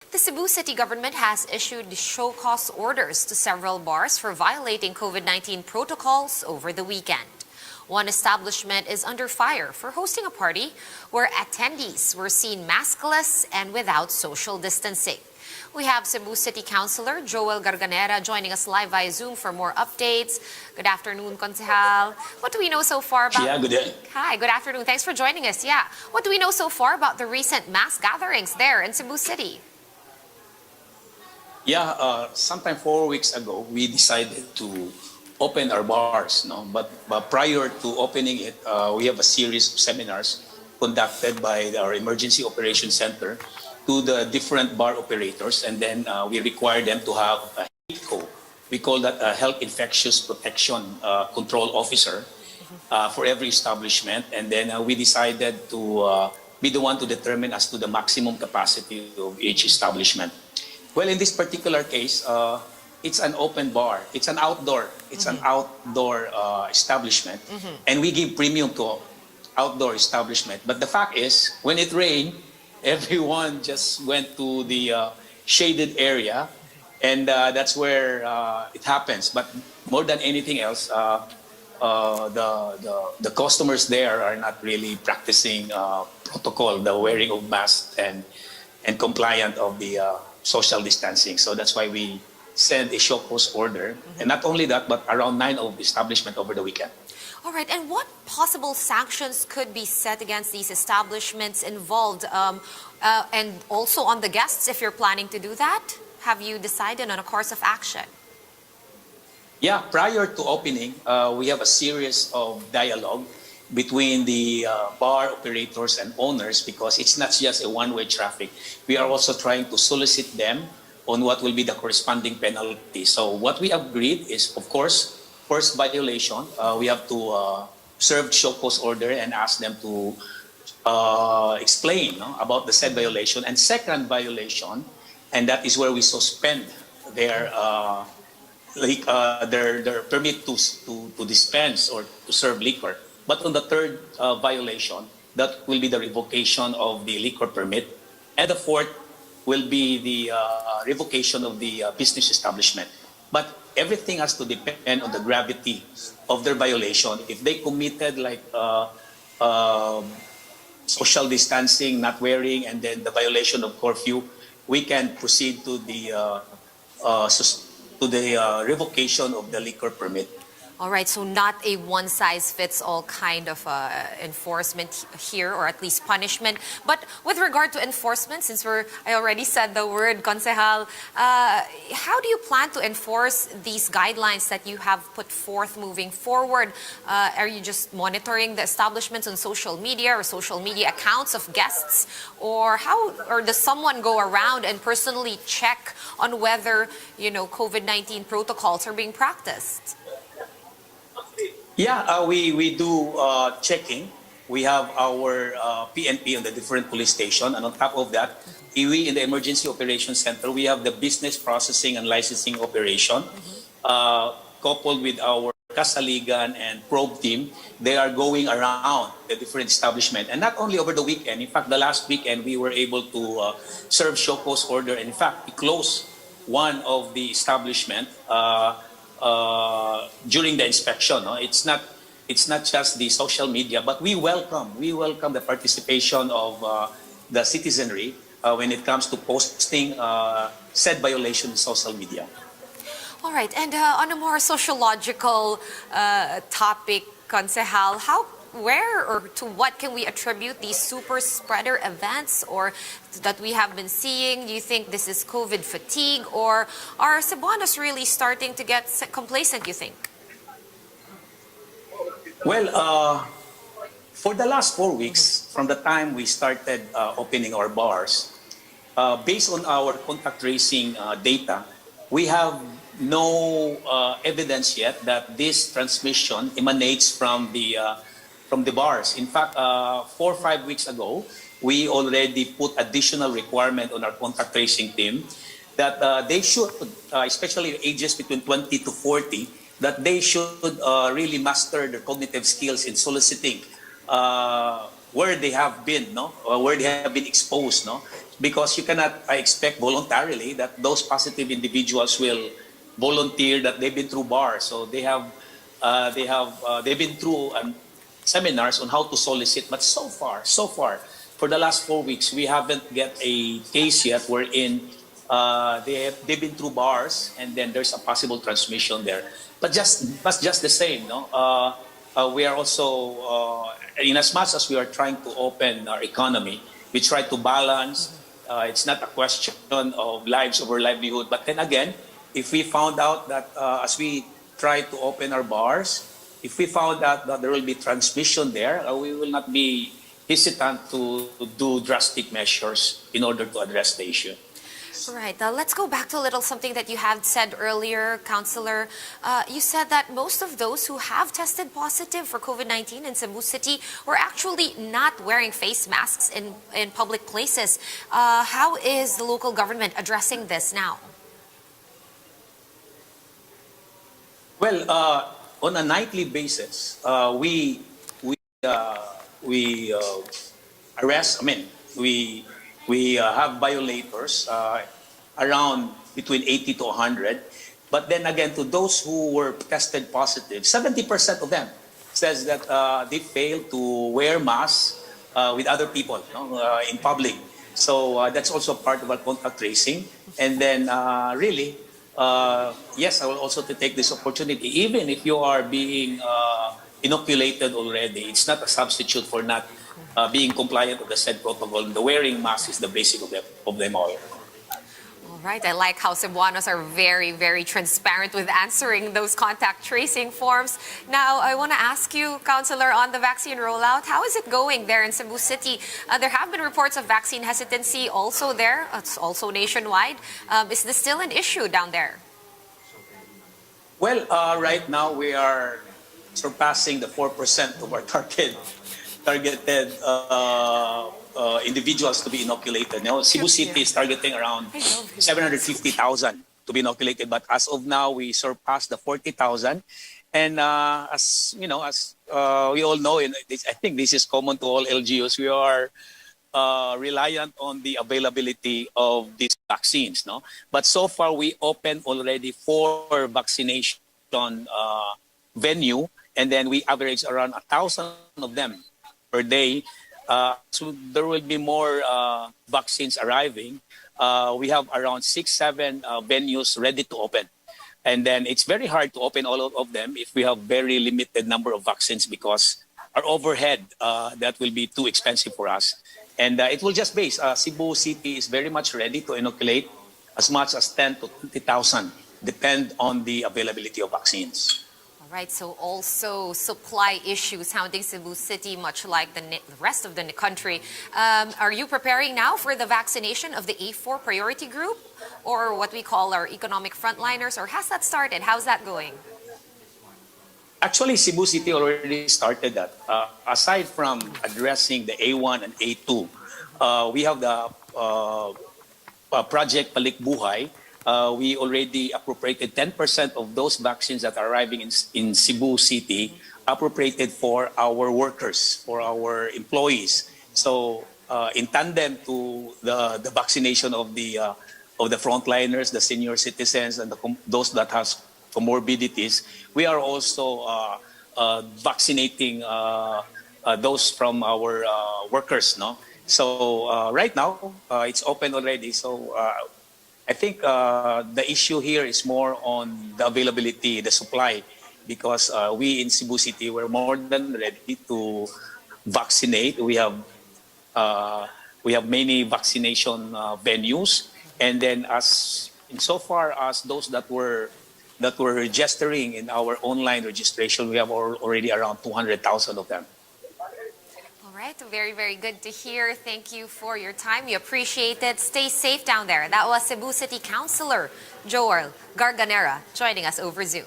The Cebu City government has issued show cause orders to several bars for violating COVID-19 protocols over the weekend. One establishment is under fire for hosting a party where attendees were seen maskless and without social distancing. We have Cebu City Councilor Joel Garganera joining us live via Zoom for more updates. Good afternoon, Concejal. What do we know so far about... Yeah, good day. Hi, good afternoon. Thanks for joining us. Yeah. What do we know so far about the recent mass gatherings there in Cebu City? Yeah, sometime 4 weeks ago, we decided to open our bars. No? But prior to opening it, we have a series of seminars conducted by our Emergency Operations Center to the different bar operators, and then we require them to have a HIPCO. We call that a Health Infectious Protection Control Officer for every establishment, and then we decided to be the one to determine as to the maximum capacity of each establishment. Well, in this particular case, it's an open bar. It's an outdoor. It's an outdoor establishment, and we give premium to outdoor establishment. But the fact is, when it rained, everyone just went to the shaded area, and that's where it happens. But more than anything else, the customers there are not really practicing protocol, the wearing of masks and compliant of the social distancing. So that's why we send a show cause order, and not only that, but around 9 of establishment over the weekend. All right, and what possible sanctions could be set against these establishments involved, and also on the guests if you're planning to do that? Have you decided on a course of action? Yeah, prior to opening, we have a series of dialogue between the bar operators and owners, because it's not just a one-way traffic. We are also trying to solicit them on what will be the corresponding penalty. So what we agreed is, of course, first violation, we have to serve show cause order and ask them to explain about the said violation. And second violation, and that is where we suspend their their permit to dispense or to serve liquor. But on the third violation, that will be the revocation of the liquor permit. And the fourth will be the revocation of the business establishment. But everything has to depend on the gravity of their violation. If they committed like social distancing, not wearing, and then the violation of curfew, we can proceed to the revocation of the liquor permit. All right, so not a one-size-fits-all kind of enforcement here, or at least punishment. But with regard to enforcement, since I already said the word, Concejal, how do you plan to enforce these guidelines that you have put forth moving forward? Are you just monitoring the establishments on social media or social media accounts of guests? Or does someone go around and personally check on whether, COVID-19 protocols are being practiced? Yeah, we do checking. We have our PNP on the different police station, and on top of that, we in the Emergency Operations Center, we have the business processing and licensing operation, coupled with our Kasaligan and probe team. They are going around the different establishment, and not only over the weekend. In fact, the last weekend we were able to serve show cause order. And in fact, we closed one of the establishment during the inspection. It's not just the social media, but we welcome the participation of the citizenry when it comes to posting said violation in social media. All right, and on a more sociological topic, Concejal, where or to what can we attribute these super spreader events or that we have been seeing? Do you think this is COVID fatigue, or are Cebuanos really starting to get complacent, you think? Well, for the last 4 weeks, from the time we started opening our bars, based on our contact tracing data, we have no evidence yet that this transmission emanates from the bars. In fact, 4 or 5 weeks ago, we already put additional requirement on our contact tracing team that they should, especially ages between 20 to 40, that they should really master their cognitive skills in soliciting where they have been, no, or where they have been exposed, no, because you cannot expect voluntarily that those positive individuals will volunteer that they've been through bars, so they've been through seminars on how to solicit. But so far, for the last 4 weeks, we haven't get a case yet wherein they've been through bars and then there's a possible transmission there. But just the same, no. We are also, in as much as we are trying to open our economy, we try to balance. It's not a question of lives over livelihood. But then again, if we found out that as we try to open our bars, if we found out that there will be transmission there, we will not be hesitant to do drastic measures in order to address the issue. Right. Let's go back to a little something that you had said earlier, Councilor. You said that most of those who have tested positive for COVID-19 in Cebu City were actually not wearing face masks in public places. How is the local government addressing this now? Well, on a nightly basis, we arrest. I mean, we have violators around between 80 to 100. But then again, to those who were tested positive, 70% of them says that they failed to wear masks with other people, in public. So that's also part of our contact tracing. And then really, yes, I will also to take this opportunity. Even if you are being inoculated already, it's not a substitute for not being compliant with the said protocol. The wearing masks is the basic of them all. All right. I like how Cebuanos are very, very transparent with answering those contact tracing forms. Now, I want to ask you, Councilor, on the vaccine rollout, how is it going there in Cebu City? There have been reports of vaccine hesitancy also there. It's also nationwide. Is this still an issue down there? Well, right now we are surpassing the 4% of our targeted individuals to be inoculated. Cebu City is targeting around 750,000 to be inoculated, but as of now, we surpassed the 40,000. And as you know, as we all know, and I think this is common to all LGUs, we are reliant on the availability of these vaccines. No, but so far we opened already 4 vaccination venue, and then we average around 1,000 of them per day. So there will be more vaccines arriving. We have around 6-7 venues ready to open. And then it's very hard to open all of them if we have very limited number of vaccines, because our overhead, that will be too expensive for us. And it will just base, Cebu City is very much ready to inoculate as much as 10 to 20,000, depend on the availability of vaccines. Right, so also supply issues hounding Cebu City, much like the rest of the country. Are you preparing now for the vaccination of the A4 priority group, or what we call our economic frontliners, or has that started? How's that going? Actually, Cebu City already started that. Aside from addressing the A1 and A2, we have the Project Balik Buhay. We already appropriated 10% of those vaccines that are arriving in Cebu City, appropriated for our workers, for our employees. So in tandem to the vaccination of the frontliners, the senior citizens, and those that has comorbidities, we are also vaccinating those from our workers. No, so right now it's open already. So I think the issue here is more on the availability, the supply, because we in Cebu City were more than ready to vaccinate. We have many vaccination venues, and then as insofar as those that were registering in our online registration, we have already around 200,000 of them. All right, very, very good to hear. Thank you for your time. We appreciate it. Stay safe down there. That was Cebu City Councilor Joel Garganera joining us over Zoom.